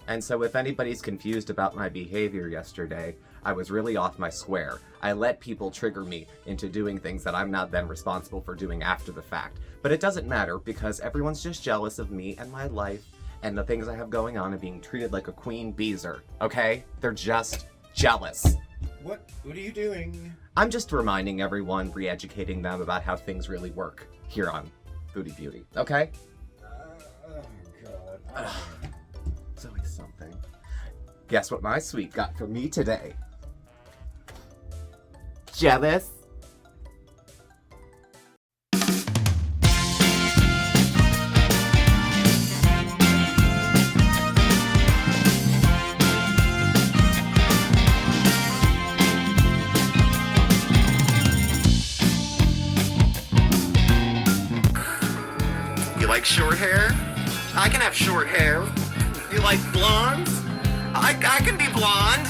And so if anybody's confused about my behavior yesterday, I was really off my square. I let people trigger me into doing things that I'm not then responsible for doing after the fact. But it doesn't matter because everyone's just jealous of me and my life and the things I have going on and being treated like a queen beezer, okay? They're just jealous. What are you doing? I'm just reminding everyone, re-educating them about how things really work here on Foodie Beauty, okay? Oh, God. It's always something. Guess what my sweet got for me today? Jealous? You like short hair? I can have short hair. You like blondes? I can be blonde.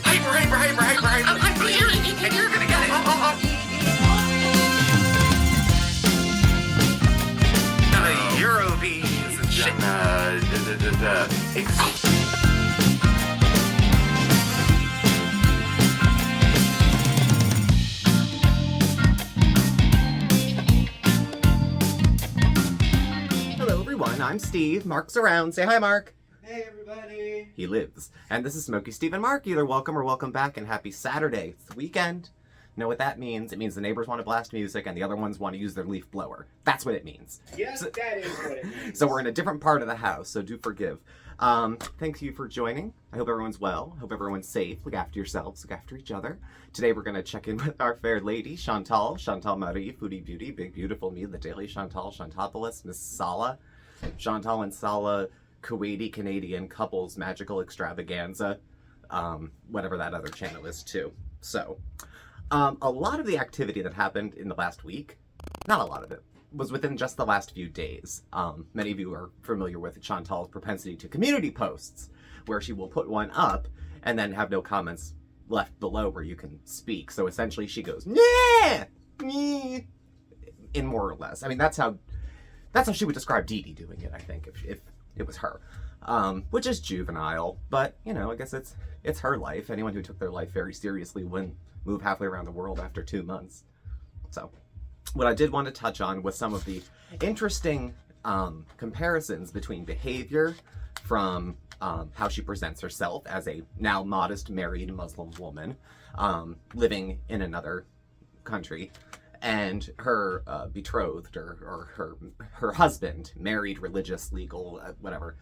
Hyper. You're gonna get it. Eurobees and shit. Hello everyone, I'm Steve. Mark's around. Say hi, Mark. Hey, everybody. He lives. And this is SmokeySteveAndMarc. Either welcome or welcome back, and happy Saturday. It's the weekend. You know what that means? It means the neighbors want to blast music and the other ones want to use their leaf blower. That's what it means. Yes, that is what it means. So we're in a different part of the house, so do forgive. Thank you for joining. I hope everyone's well. I hope everyone's safe. Look after yourselves. Look after each other. Today we're going to check in with our fair lady, Chantal Marie, Foodie Beauty, Big Beautiful Me, The Daily Chantopolis, Miss Sala. Chantal and Sala, Kuwaiti Canadian couples magical extravaganza. Whatever that other channel is too. So, a lot of the activity that happened in the last week, not a lot of it, was within just the last few days. Many of you are familiar with Chantal's propensity to community posts, where she will put one up and then have no comments left below where you can speak. So essentially she goes, "Nah! Nah," in more or less. I mean, that's how she would describe Dee Dee doing it, I think, if it was her. Which is juvenile, but, you know, I guess it's her life. Anyone who took their life very seriously wouldn't move halfway around the world after 2 months. So, what I did want to touch on was some of the interesting comparisons between behavior from how she presents herself as a now modest married Muslim woman living in another country, and her betrothed or her husband, married, religious, legal, whatever,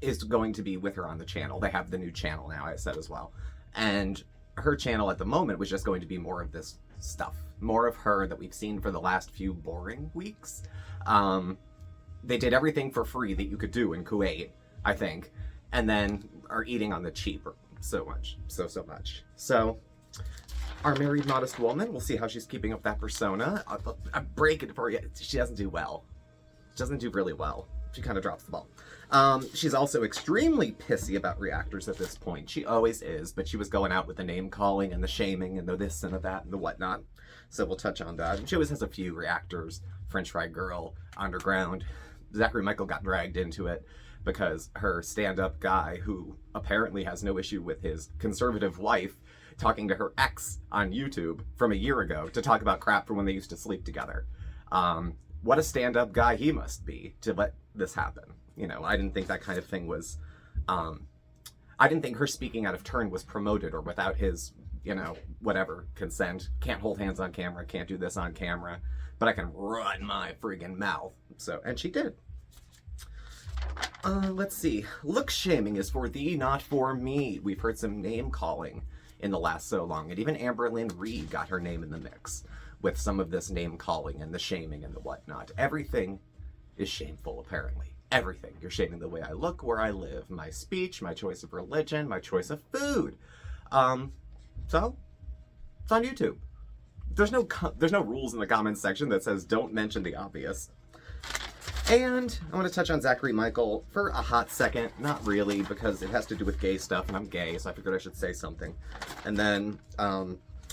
is going to be with her on the channel. They have the new channel now, I said as well. And her channel at the moment was just going to be more of this stuff. More of her that we've seen for the last few boring weeks. They did everything for free that you could do in Kuwait, I think, and then are eating on the cheap so much. So, our married modest woman, we'll see how she's keeping up that persona. I break it for you. She doesn't do well. She doesn't do really well. She kind of drops the ball. She's also extremely pissy about reactors at this point. She always is, but she was going out with the name calling and the shaming and the this and the that and the whatnot. So we'll touch on that. She always has a few reactors. French Fry Girl, Underground. Zachary Michael got dragged into it because her stand-up guy, who apparently has no issue with his conservative wife, talking to her ex on YouTube from a year ago to talk about crap from when they used to sleep together. What a stand-up guy he must be to let this happen. You know, I didn't think that kind of thing was, I didn't think her speaking out of turn was promoted or without his, you know, whatever, consent. Can't hold hands on camera, can't do this on camera, but I can run my friggin' mouth. So, and she did. Let's see. Look shaming is for thee, not for me. We've heard some name calling in the last so long, and even Amber Lynn Reed got her name in the mix with some of this name calling and the shaming and the whatnot. Everything is shameful, apparently. Everything. You're shaming the way I look, where I live, my speech, my choice of religion, my choice of food. So it's on YouTube. There's no rules in the comments section that says don't mention the obvious. And I want to touch on Zachary Michael for a hot second. Not really, because it has to do with gay stuff, and I'm gay, so I figured I should say something. And then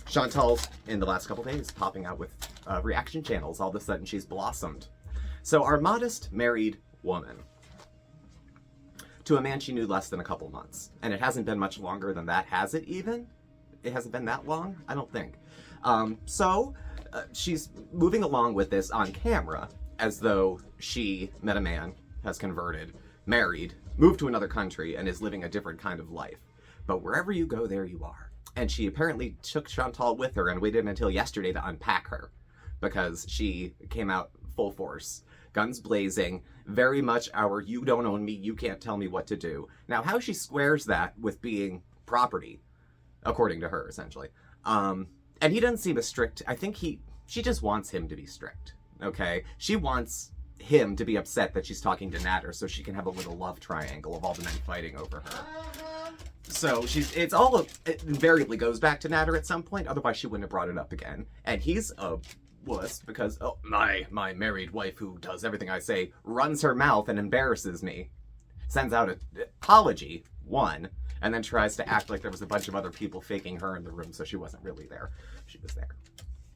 Chantal's, in the last couple days, popping out with reaction channels. All of a sudden, she's blossomed. So our modest married woman, to a man she knew less than a couple months. And it hasn't been much longer than that, has it even? It hasn't been that long? I don't think. She's moving along with this on camera as though she met a man, has converted, married, moved to another country, and is living a different kind of life. But wherever you go, there you are. And she apparently took Chantal with her and waited until yesterday to unpack her, because she came out full force, guns blazing, very much our you don't own me, you can't tell me what to do. Now, how she squares that with being property, according to her, essentially. And he doesn't seem as strict. I think she just wants him to be strict, okay? She wants him to be upset that she's talking to Natter so she can have a little love triangle of all the men fighting over her. So it invariably goes back to Natter at some point, otherwise she wouldn't have brought it up again. And he's a wuss because, oh, my married wife who does everything I say runs her mouth and embarrasses me, sends out an apology, one, and then tries to act like there was a bunch of other people faking her in the room, so she wasn't really there. She was there.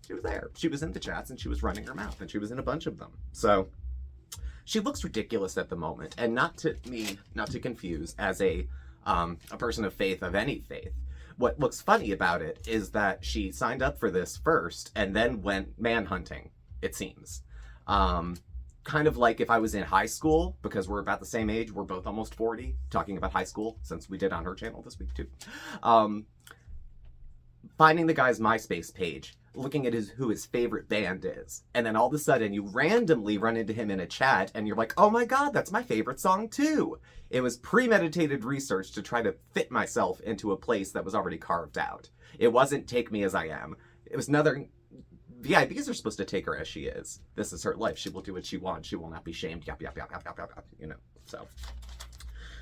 She was there. She was in the chats, and she was running her mouth, and she was in a bunch of them. So she looks ridiculous at the moment, and not to confuse as a person of faith, of any faith. What looks funny about it is that she signed up for this first, and then went manhunting, it seems. Kind of like if I was in high school, because we're about the same age, we're both almost 40, talking about high school, since we did on her channel this week too. Finding the guy's MySpace page, looking at who his favorite band is, and then all of a sudden you randomly run into him in a chat, and you're like, oh my god, that's my favorite song too! It was premeditated research to try to fit myself into a place that was already carved out. It wasn't take me as I am. It was another... VIPs are supposed to take her as she is. This is her life. She will do what she wants. She will not be shamed. Yap, yap, yap, yap, yap, yap, you know.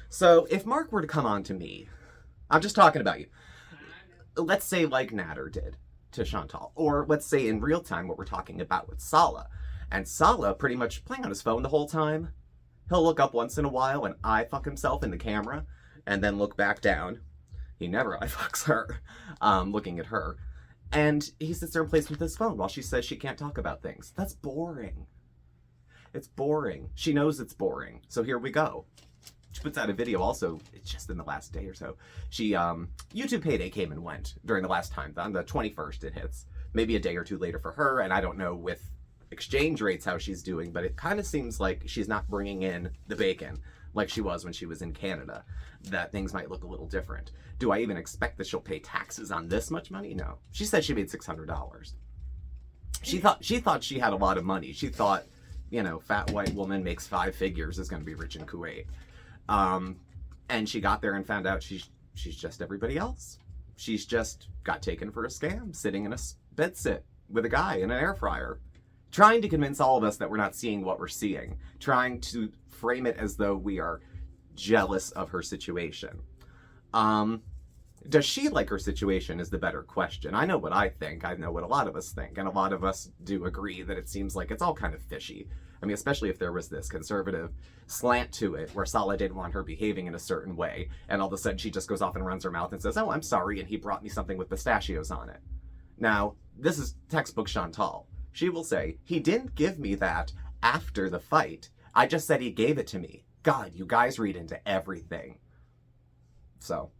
So if Mark were to come on to me, I'm just talking about you. Let's say like Natter did to Chantal. Or let's say in real time what we're talking about with Sala. And Sala pretty much playing on his phone the whole time. He'll look up once in a while and eye fuck himself in the camera. And then look back down. He never eye fucks her. Looking at her. And he sits there and plays with his phone while she says she can't talk about things. That's boring. It's boring. She knows it's boring. So here we go. She puts out a video also, it's just in the last day or so. She, YouTube payday came and went during the last time. On the 21st it hits. Maybe a day or two later for her, and I don't know with exchange rates how she's doing, but it kind of seems like she's not bringing in the bacon like she was when she was in Canada. That things might look a little different. Do I even expect that she'll pay taxes on this much money? No. She said she made $600. She thought she had a lot of money. She thought, you know, fat white woman makes 5 figures is going to be rich in Kuwait. And she got there and found out she's just everybody else. She's just got taken for a scam, sitting in a bedsit with a guy in an air fryer, trying to convince all of us that we're not seeing what we're seeing, trying to frame it as though we are jealous of her situation. Does she like her situation is the better question. I know what I think. I know what a lot of us think. And a lot of us do agree that it seems like it's all kind of fishy. I mean, especially if there was this conservative slant to it where Sala didn't want her behaving in a certain way. And all of a sudden she just goes off and runs her mouth and says, oh, I'm sorry. And he brought me something with pistachios on it. Now, this is textbook Chantal. She will say, he didn't give me that after the fight. I just said he gave it to me. God, you guys read into everything. So,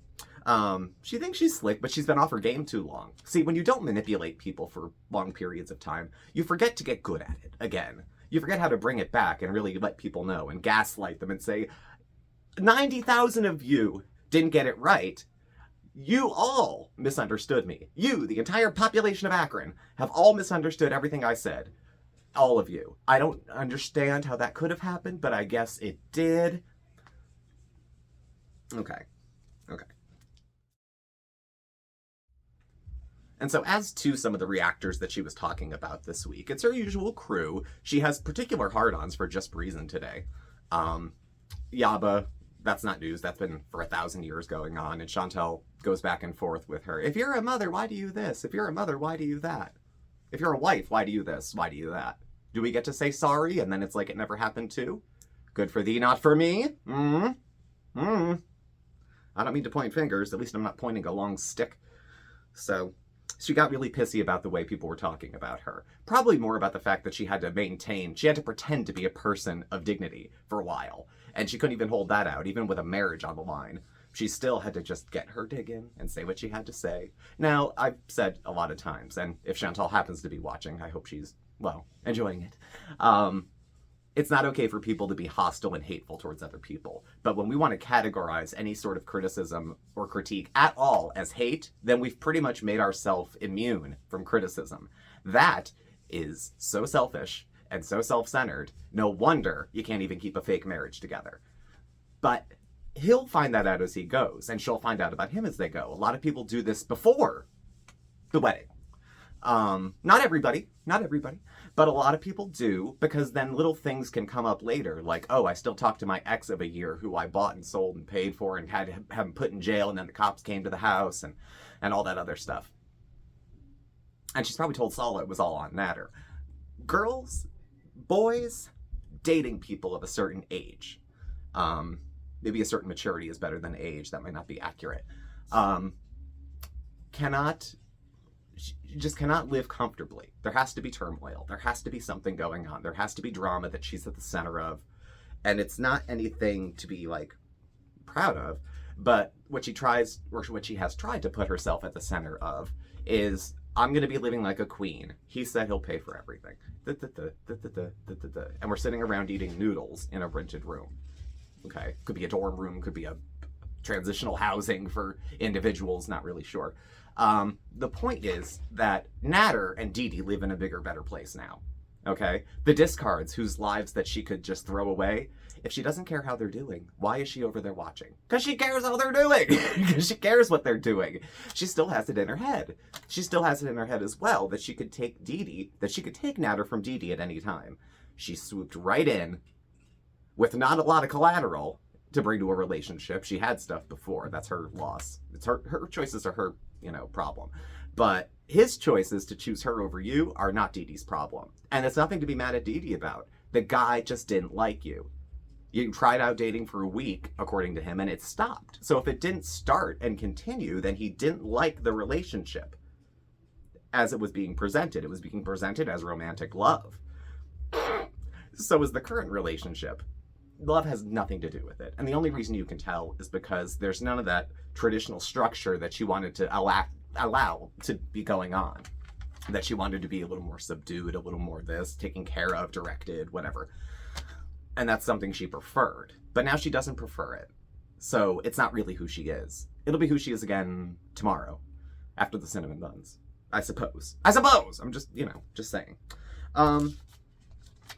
she thinks she's slick, but she's been off her game too long. See, when you don't manipulate people for long periods of time, you forget to get good at it again. You forget how to bring it back and really let people know and gaslight them and say, 90,000 of you didn't get it right. You all misunderstood me. You, the entire population of Akron, have all misunderstood everything I said. All of you. I don't understand how that could have happened, but I guess it did. Okay. And so as to some of the reactors that she was talking about this week, it's her usual crew. She has particular hard-ons for Just Reason today. Yaba, that's not news. That's been for 1,000 years going on. And Chantal goes back and forth with her. If you're a mother, why do you this? If you're a mother, why do you that? If you're a wife, why do you this? Why do you that? Do we get to say sorry and then it's like it never happened too? Good for thee, not for me? I don't mean to point fingers. At least I'm not pointing a long stick. So She got really pissy about the way people were talking about her. Probably more about the fact that she had to pretend to be a person of dignity for a while. And she couldn't even hold that out, even with a marriage on the line. She still had to just get her dig in and say what she had to say. Now, I've said a lot of times, and if Chantal happens to be watching, I hope she's, well, enjoying it. It's not okay for people to be hostile and hateful towards other people. But when we want to categorize any sort of criticism or critique at all as hate, then we've pretty much made ourselves immune from criticism. That is so selfish and so self-centered. No wonder you can't even keep a fake marriage together. But he'll find that out as he goes, and she'll find out about him as they go. A lot of people do this before the wedding. Not everybody, but a lot of people do, because then little things can come up later, like, oh, I still talk to my ex of a year who I bought and sold and paid for and had to have him put in jail, and then the cops came to the house and all that other stuff. And she's probably told Saul it was all on Natter. Girls, boys, dating people of a certain age, maybe a certain maturity is better than age, that might not be accurate, just cannot live comfortably. There has to be turmoil. There has to be something going on. There has to be drama that she's at the center of. And it's not anything to be like proud of, but what she has tried to put herself at the center of is, I'm going to be living like a queen. He said he'll pay for everything. And we're sitting around eating noodles in a rented room. Okay. Could be a dorm room, could be a transitional housing for individuals, not really sure. The point is that Natter and Dee Dee live in a bigger, better place now. Okay? The discards whose lives that she could just throw away, if she doesn't care how they're doing, why is she over there watching? Because she cares how they're doing. Because she cares what they're doing. She still has it in her head. She still has it in her head as well that she could take Natter from Dee Dee at any time. She swooped right in with not a lot of collateral to bring to a relationship. She had stuff before. That's her loss. It's her choices are her, problem. But his choices to choose her over you are not Dee Dee's problem. And it's nothing to be mad at Dee Dee about. The guy just didn't like you. You tried out dating for a week, according to him, and it stopped. So if it didn't start and continue, then he didn't like the relationship as it was being presented. It was being presented as romantic love. So is the current relationship. Love has nothing to do with it. And the only reason you can tell is because there's none of that traditional structure that she wanted to allow to be going on. That she wanted to be a little more subdued, a little more this, taken care of, directed, whatever. And that's something she preferred. But now she doesn't prefer it. So it's not really who she is. It'll be who she is again tomorrow, after the cinnamon buns. I suppose. I'm just, just saying.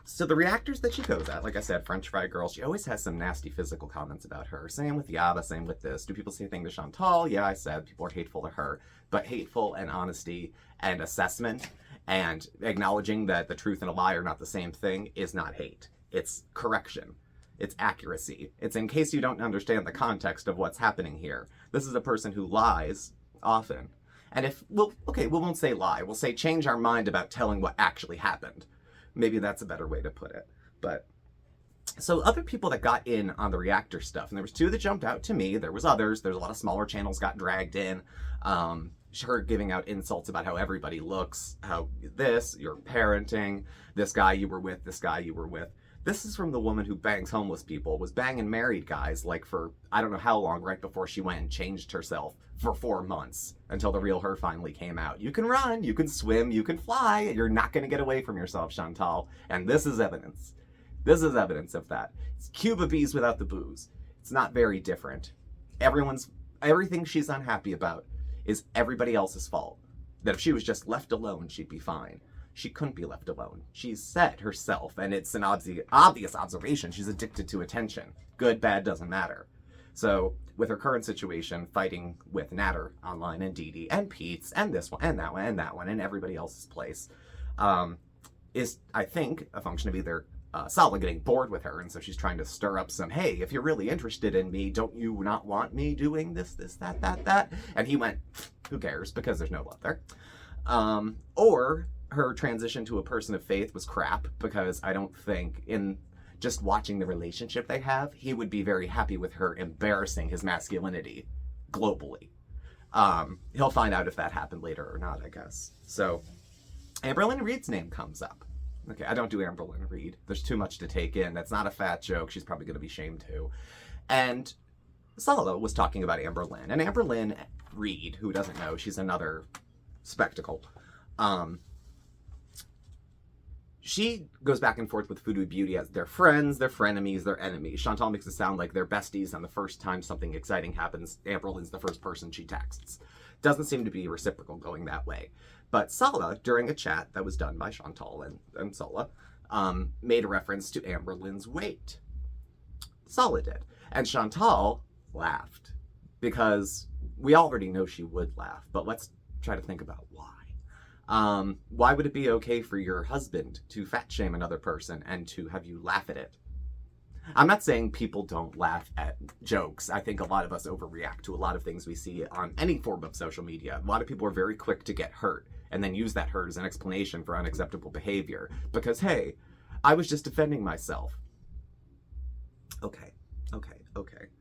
So the reactors that she goes at, like I said, French fry girl, she always has some nasty physical comments about her. Same with Yaba, same with this. Do people say anything to Chantal? Yeah, I said people are hateful to her. But hateful and honesty and assessment and acknowledging that the truth and a lie are not the same thing is not hate. It's correction. It's accuracy. It's in case you don't understand the context of what's happening here. This is a person who lies often. And we won't say lie. We'll say change our mind about telling what actually happened. Maybe that's a better way to put it. But so other people that got in on the reactor stuff, and there was two that jumped out to me. There was others. There's a lot of smaller channels got dragged in. Her giving out insults about how everybody looks, how you're parenting, this guy you were with, this guy you were with. This is from the woman who bangs homeless people, was banging married guys like for I don't know how long, right before she went and changed herself for 4 months until the real her finally came out. You can run, you can swim, you can fly. You're not going to get away from yourself, Chantal. And this is evidence. This is evidence of that. It's Cuba bees without the booze. It's not very different. Everything she's unhappy about is everybody else's fault. That if she was just left alone, she'd be fine. She couldn't be left alone. She's said herself, and it's an obvious observation, she's addicted to attention. Good, bad, doesn't matter. So, with her current situation, fighting with Natter online and Dee Dee and Pete's and this one and that one and that one and everybody else's place, is, I think, a function of either Sala getting bored with her, and so she's trying to stir up some, hey, if you're really interested in me, don't you not want me doing this, that? And he went, who cares, because there's no love there. Or her transition to a person of faith was crap, because I don't think in just watching the relationship they have, he would be very happy with her embarrassing his masculinity globally. He'll find out if that happened later or not, I guess. So Amberlynn Reed's name comes up. Okay, I don't do Amberlynn Reed. There's too much to take in. That's not a fat joke. She's probably going to be shamed too. And Sala was talking about Amberlynn. And Amberlynn Reed, who doesn't know, she's another spectacle. She goes back and forth with Foodie Beauty as their friends, their frenemies, their enemies. Chantal makes it sound like they're besties, and the first time something exciting happens, Amberlynn's the first person she texts. Doesn't seem to be reciprocal going that way. But Sala, during a chat that was done by Chantal and Sala, made a reference to Amberlynn's weight. Sala did. And Chantal laughed. Because we already know she would laugh, but let's try to think about why. Why would it be okay for your husband to fat shame another person and to have you laugh at it? I'm not saying people don't laugh at jokes. I think a lot of us overreact to a lot of things we see on any form of social media. A lot of people are very quick to get hurt and then use that hurt as an explanation for unacceptable behavior. Because, hey, I was just defending myself. Okay.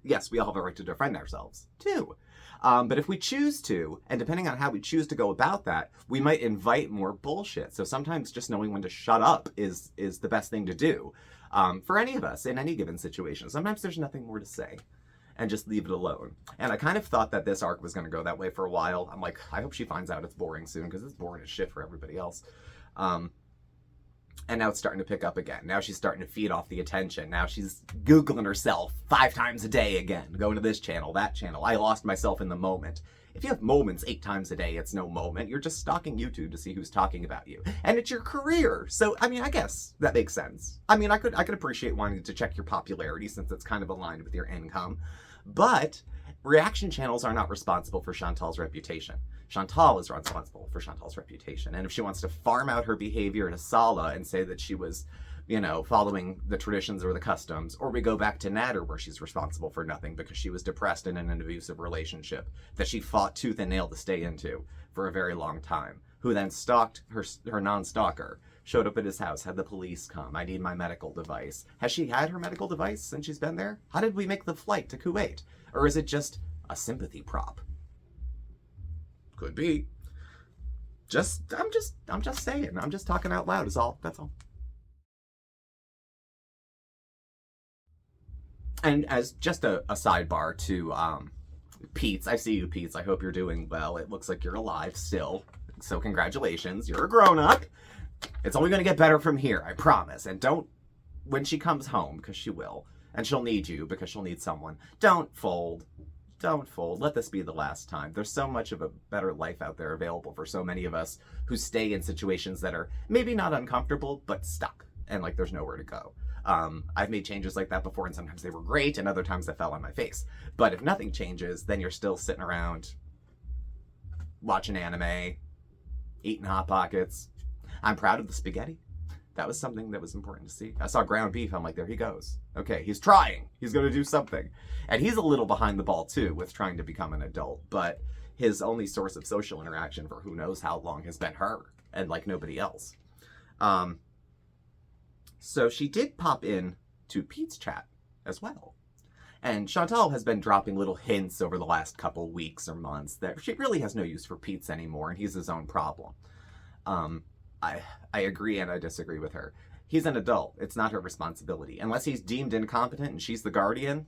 Yes, we all have a right to defend ourselves, too. But if we choose to, and depending on how we choose to go about that, we might invite more bullshit. So sometimes just knowing when to shut up is the best thing to do. For any of us in any given situation. Sometimes there's nothing more to say and just leave it alone. And I kind of thought that this arc was going to go that way for a while. I'm like, I hope she finds out it's boring soon because it's boring as shit for everybody else. And now it's starting to pick up again. Now she's starting to feed off the attention. Now she's Googling herself 5 times a day again. Going to this channel, that channel. I lost myself in the moment. If you have moments 8 times a day, it's no moment. You're just stalking YouTube to see who's talking about you. And it's your career. So, I mean, I guess that makes sense. I mean, I could appreciate wanting to check your popularity since it's kind of aligned with your income. But reaction channels are not responsible for Chantal's reputation. Chantal is responsible for Chantal's reputation. And if she wants to farm out her behavior to Sala and say that she was, following the traditions or the customs, or we go back to Natter where she's responsible for nothing because she was depressed and in an abusive relationship that she fought tooth and nail to stay into for a very long time, who then stalked her non-stalker, showed up at his house, had the police come, I need my medical device. Has she had her medical device since she's been there? How did we make the flight to Kuwait? Or is it just a sympathy prop? Could be. I'm just saying. I'm just talking out loud is all. That's all. And as just a sidebar to Pete's, I see you, Pete's. I hope you're doing well. It looks like you're alive still. So congratulations. You're a grown-up. It's only going to get better from here, I promise. And don't, when she comes home, because she will, and she'll need you because she'll need someone, don't fold. Don't fold. Let this be the last time. There's so much of a better life out there available for so many of us who stay in situations that are maybe not uncomfortable, but stuck. And like there's nowhere to go. I've made changes like that before, and sometimes they were great, and other times they fell on my face. But if nothing changes, then you're still sitting around watching anime, eating Hot Pockets. I'm proud of the spaghetti. That was something that was important to see. I saw ground beef. I'm like, there he goes. Okay, he's trying. He's going to do something. And he's a little behind the ball, too, with trying to become an adult. But his only source of social interaction for who knows how long has been her and, like, nobody else. So she did pop in to Pete's chat as well. And Chantal has been dropping little hints over the last couple weeks or months that she really has no use for Pete's anymore, and he's his own problem. I agree and I disagree with her. He's an adult. It's not her responsibility. Unless he's deemed incompetent and she's the guardian.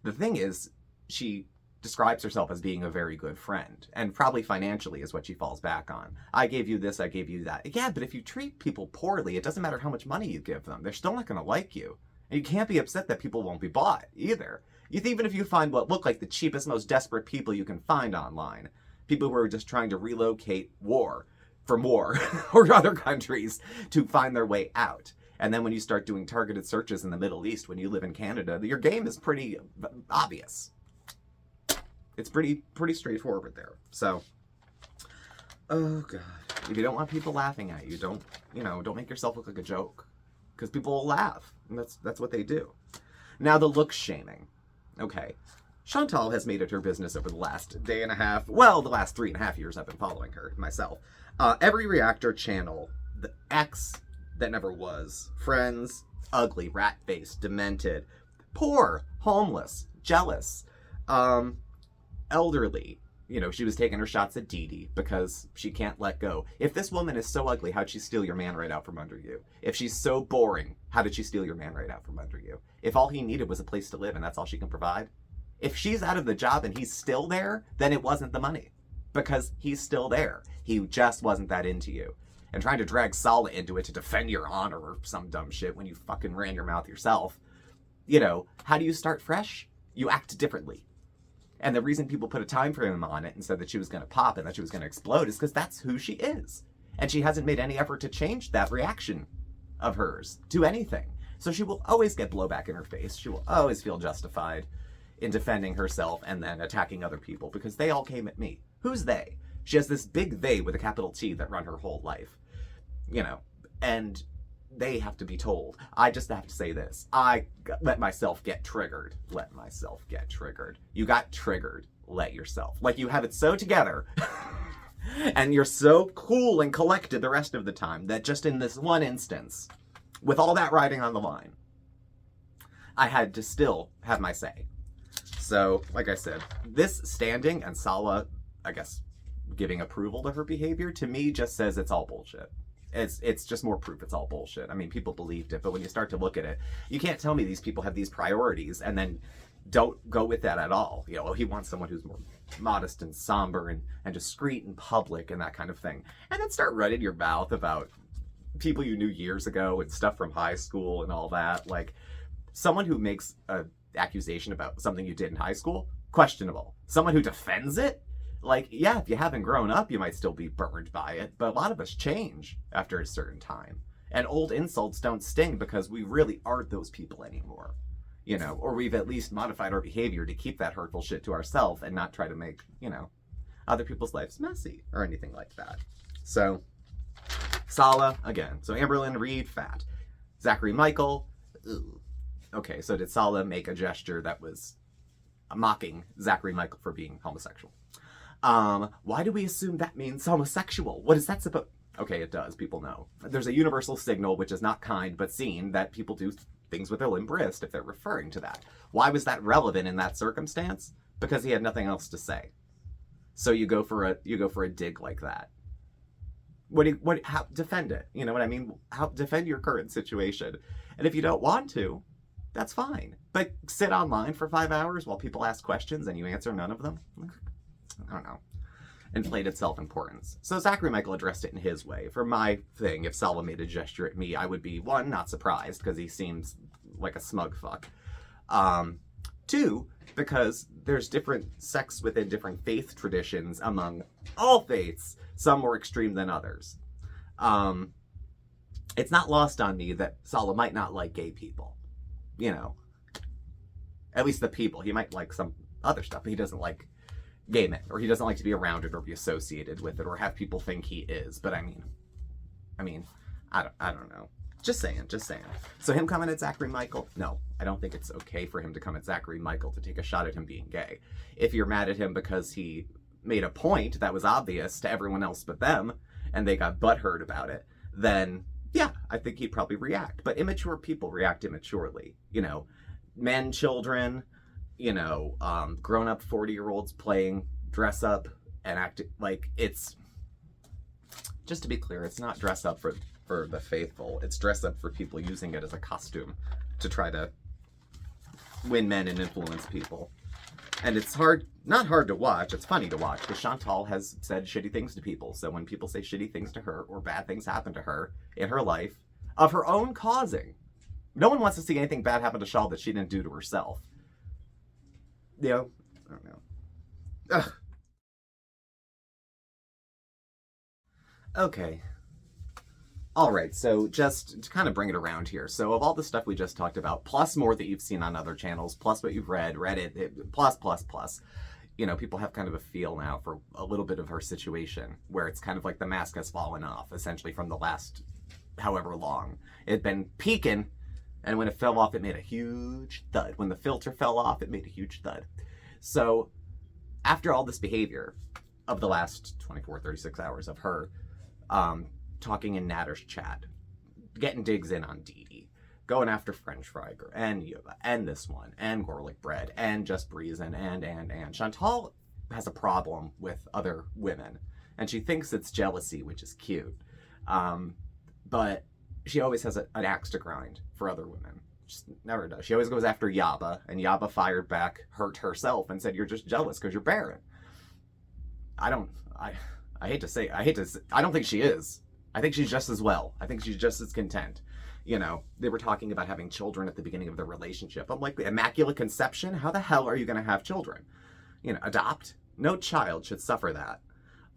The thing is, she describes herself as being a very good friend. And probably financially is what she falls back on. I gave you this, I gave you that. Yeah, but if you treat people poorly, it doesn't matter how much money you give them. They're still not going to like you. And you can't be upset that people won't be bought either. Even if you find what look like the cheapest, most desperate people you can find online. People who are just trying to relocate from war or other countries to find their way out. And then when you start doing targeted searches in the Middle East, when you live in Canada, your game is pretty obvious. It's pretty straightforward there. So, oh God. If you don't want people laughing at you, don't make yourself look like a joke. Because people will laugh. And that's what they do. Now the looks shaming. Okay. Chantal has made it her business over the last day and a half. Well, the last 3.5 years I've been following her myself. Every reactor channel, the ex that never was, friends, ugly, rat-faced, demented, poor, homeless, jealous, elderly, You know, she was taking her shots at Dee Dee because she can't let go. If this woman is so ugly, how'd she steal your man right out from under you? If she's so boring, how did she steal your man right out from under you? If all he needed was a place to live and that's all she can provide? If she's out of the job and he's still there, then it wasn't the money. Because he's still there. He just wasn't that into you. And trying to drag Sala into it to defend your honor or some dumb shit when you fucking ran your mouth yourself. You know, how do you start fresh? You act differently. And the reason people put a time frame on it and said that she was going to pop and that she was going to explode is because that's who she is. And she hasn't made any effort to change that reaction of hers to anything. So she will always get blowback in her face. She will always feel justified in defending herself and then attacking other people because they all came at me. Who's they? She has this big they with a capital T that run her whole life. You know, and they have to be told. I just have to say this. I let myself get triggered. Let myself get triggered. You got triggered. Let yourself. Like you have it so together and you're so cool and collected the rest of the time that just in this one instance, with all that riding on the line, I had to still have my say. So, like I said, this standing and Sala, I guess, giving approval to her behavior, to me just says it's all bullshit. It's just more proof it's all bullshit. I mean, people believed it, but when you start to look at it, you can't tell me these people have these priorities and then don't go with that at all. You know, he wants someone who's more modest and somber and discreet in public and that kind of thing. And then start running your mouth about people you knew years ago and stuff from high school and all that. Like, someone who makes an accusation about something you did in high school, questionable. Someone who defends it, like, yeah, if you haven't grown up, you might still be burned by it, but a lot of us change after a certain time. And old insults don't sting because we really aren't those people anymore, you know, or we've at least modified our behavior to keep that hurtful shit to ourselves and not try to make, you know, other people's lives messy or anything like that. So, Sala, again. So, Amberlynn Reed, fat. Zachary Michael, ugh. Okay, so did Sala make a gesture that was mocking Zachary Michael for being homosexual? Why do we assume that means homosexual? What is that supposed... Okay, it does. People know. There's a universal signal, which is not kind, but seen, that people do things with their limp wrist if they're referring to that. Why was that relevant in that circumstance? Because he had nothing else to say. So you go for a dig like that. How defend it? You know what I mean? How defend your current situation? And if you don't want to, that's fine. But sit online for 5 hours while people ask questions and you answer none of them? I don't know. Inflated self-importance. So Zachary Michael addressed it in his way. For my thing, if Sala made a gesture at me, I would be, 1, not surprised, because he seems like a smug fuck. 2, because there's different sects within different faith traditions among all faiths, some more extreme than others. It's not lost on me that Sala might not like gay people. You know. At least the people. He might like some other stuff, but he doesn't like gay men, or he doesn't like to be around it or be associated with it or have people think he is. But I mean, I don't know. Just saying. So him coming at Zachary Michael, no, I don't think it's okay for him to come at Zachary Michael to take a shot at him being gay. If you're mad at him because he made a point that was obvious to everyone else but them, and they got butthurt about it, then yeah, I think he'd probably react. But immature people react immaturely. You know, men, children, you know, grown-up 40-year-olds playing dress up and act like it's... Just to be clear, it's not dress up for the faithful. It's dress up for people using it as a costume to try to win men and influence people. And it's not hard to watch, it's funny to watch, because Chantal has said shitty things to people. So when people say shitty things to her or bad things happen to her in her life, of her own causing, no one wants to see anything bad happen to Chantal that she didn't do to herself. You know, I don't know. Ugh. Okay. Alright, so just to kind of bring it around here. So of all the stuff we just talked about, plus more that you've seen on other channels, plus what you've read, Reddit, plus, you know, people have kind of a feel now for a little bit of her situation, where it's kind of like the mask has fallen off, essentially, from the last however long. It had been peaking, and when it fell off, it made a huge thud. When the filter fell off, it made a huge thud. So, after all this behavior of the last 24, 36 hours of her talking in Natter's chat, getting digs in on Dee Dee, going after French Freiger, and Yuba, and this one, and Gorlick Bread, and Just Breezin', and Chantal has a problem with other women. And she thinks it's jealousy, which is cute. But she always has an axe to grind for other women. Just never does. She always goes after Yaba, and Yaba fired back, hurt herself, and said, "You're just jealous because you're barren." I hate to say, I don't think she is. I think she's just as well. I think she's just as content. You know, they were talking about having children at the beginning of their relationship. I'm like, immaculate conception? How the hell are you going to have children? You know, adopt? No child should suffer that.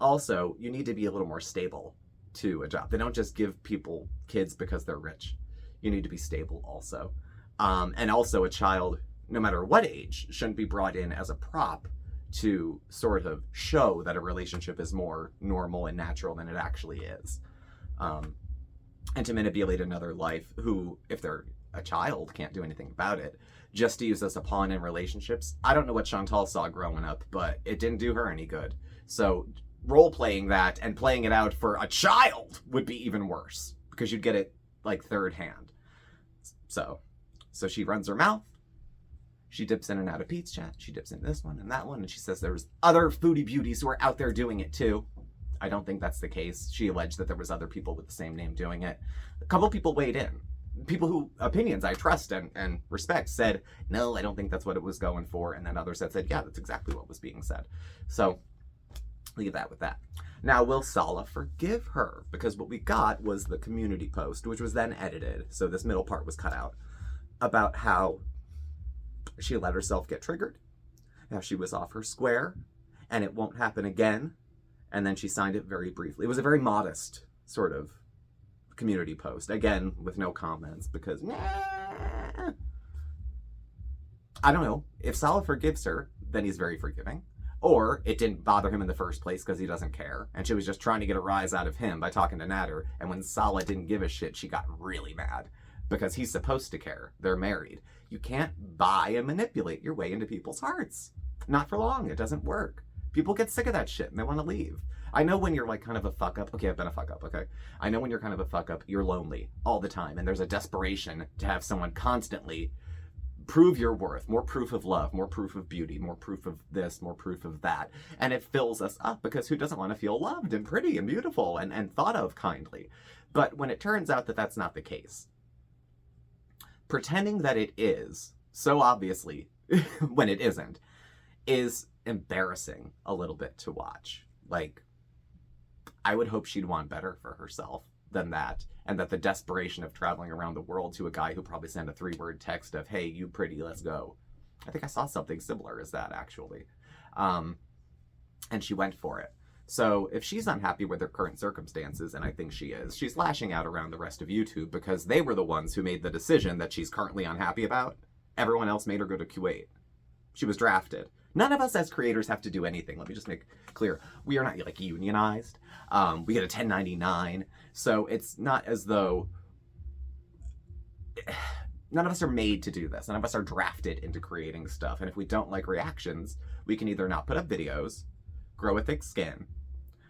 Also, you need to be a little more stable to adopt. They don't just give people kids because they're rich. You need to be stable also. And also a child, no matter what age, shouldn't be brought in as a prop to sort of show that a relationship is more normal and natural than it actually is. And to manipulate another life who, if they're a child, can't do anything about it, just to use as a pawn in relationships. I don't know what Chantal saw growing up, but it didn't do her any good. So role-playing that and playing it out for a child would be even worse, because you'd get it like third hand. So she runs her mouth. She dips in and out of Pete's chat. She dips in this one and that one, and she says there's other foodie beauties who are out there doing it too. I don't think that's the case. She alleged that there was other people with the same name doing it. A couple people weighed in. People who opinions I trust and respect said, no, I don't think that's what it was going for. And then others that said, yeah, that's exactly what was being said. So leave that with that. Now, will Sala forgive her? Because what we got was the community post, which was then edited. So this middle part was cut out, about how she let herself get triggered, how she was off her square, and it won't happen again. And then she signed it very briefly. It was a very modest sort of community post, again, with no comments, because I don't know. If Sala forgives her, then he's very forgiving. Or it didn't bother him in the first place because he doesn't care. And she was just trying to get a rise out of him by talking to Nader. And when Sala didn't give a shit, she got really mad. Because he's supposed to care. They're married. You can't buy and manipulate your way into people's hearts. Not for long. It doesn't work. People get sick of that shit and they want to leave. I know when you're like kind of a fuck up. Okay, I've been a fuck up, okay? I know when you're kind of a fuck up, you're lonely all the time. And there's a desperation to have someone constantly prove your worth. More proof of love, more proof of beauty, more proof of this, more proof of that. And it fills us up, because who doesn't want to feel loved and pretty and beautiful and thought of kindly? But when it turns out that that's not the case, pretending that it is, so obviously when it isn't, is embarrassing a little bit to watch. Like, I would hope she'd want better for herself than that, and that the desperation of traveling around the world to a guy who probably sent a 3-word text of, hey, you pretty, let's go. I think I saw something similar as that, actually. And she went for it. So if she's unhappy with her current circumstances, and I think she is, she's lashing out around the rest of YouTube because they were the ones who made the decision that she's currently unhappy about. Everyone else made her go to Kuwait. She was drafted. None of us as creators have to do anything. Let me just make clear. We are not like unionized. We get a 1099. So it's not as though none of us are made to do this. None of us are drafted into creating stuff. And if we don't like reactions, we can either not put up videos, grow a thick skin,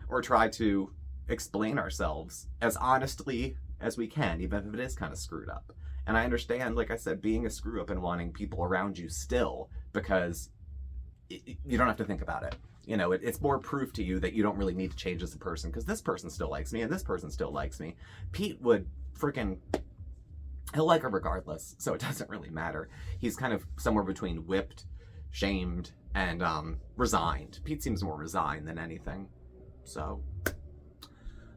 or try to explain ourselves as honestly as we can, even if it is kind of screwed up. And I understand, like I said, being a screw up and wanting people around you still, because you don't have to think about it. You know, it's more proof to you that you don't really need to change as a person, because this person still likes me and this person still likes me. Pete would he'll like her regardless, so it doesn't really matter. He's kind of somewhere between whipped, shamed, and resigned. Pete seems more resigned than anything. So,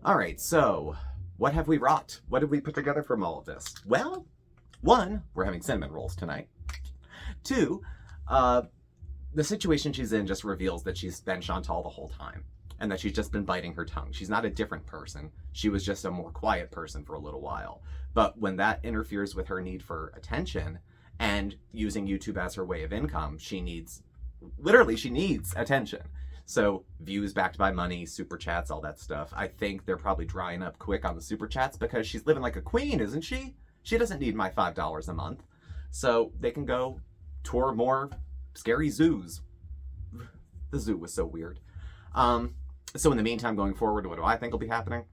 all right, so what have we wrought? What did we put together from all of this? Well, 1, we're having cinnamon rolls tonight. 2, the situation she's in just reveals that she's been Chantal the whole time, and that she's just been biting her tongue. She's not a different person. She was just a more quiet person for a little while. But when that interferes with her need for attention and using YouTube as her way of income, she needs attention. So views backed by money, super chats, all that stuff. I think they're probably drying up quick on the super chats because she's living like a queen, isn't she? She doesn't need my $5 a month. So they can go tour more scary zoos. The zoo was so weird. So in the meantime, going forward, what do I think will be happening?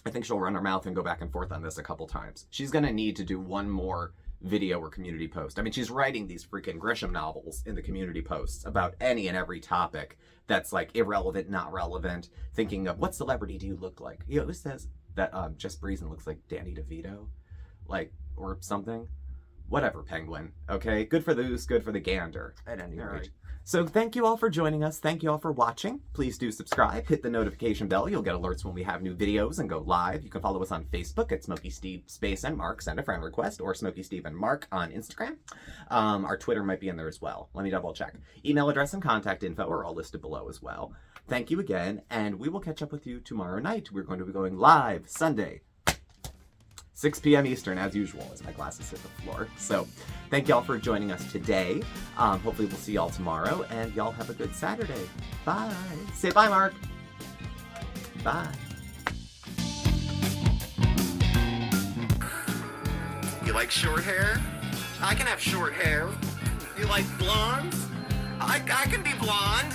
I think she'll run her mouth and go back and forth on this a couple times. She's going to need to do one more video or community post. I mean, she's writing these freaking Grisham novels in the community posts about any and every topic that's like irrelevant, not relevant, thinking of what celebrity do you look like? You know, who says that Jess Breezen looks like Danny DeVito? Like, or something? Whatever, Penguin. Okay, good for the goose, good for the gander, at any rate. Right. So thank you all for joining us. Thank you all for watching. Please do subscribe. Hit the notification bell. You'll get alerts when we have new videos and go live. You can follow us on Facebook at SmokeySteveAndMarc. Send a friend request, or SmokeySteveAndMarc on Instagram. Our Twitter might be in there as well. Let me double check. Email address and contact info are all listed below as well. Thank you again, and we will catch up with you tomorrow night. We're going to be going live Sunday, 6 p.m. Eastern, as usual, as my glasses hit the floor. So thank y'all for joining us today. Hopefully we'll see y'all tomorrow, and y'all have a good Saturday. Bye. Say bye, Mark. Bye. You like short hair? I can have short hair. You like blondes? I can be blonde.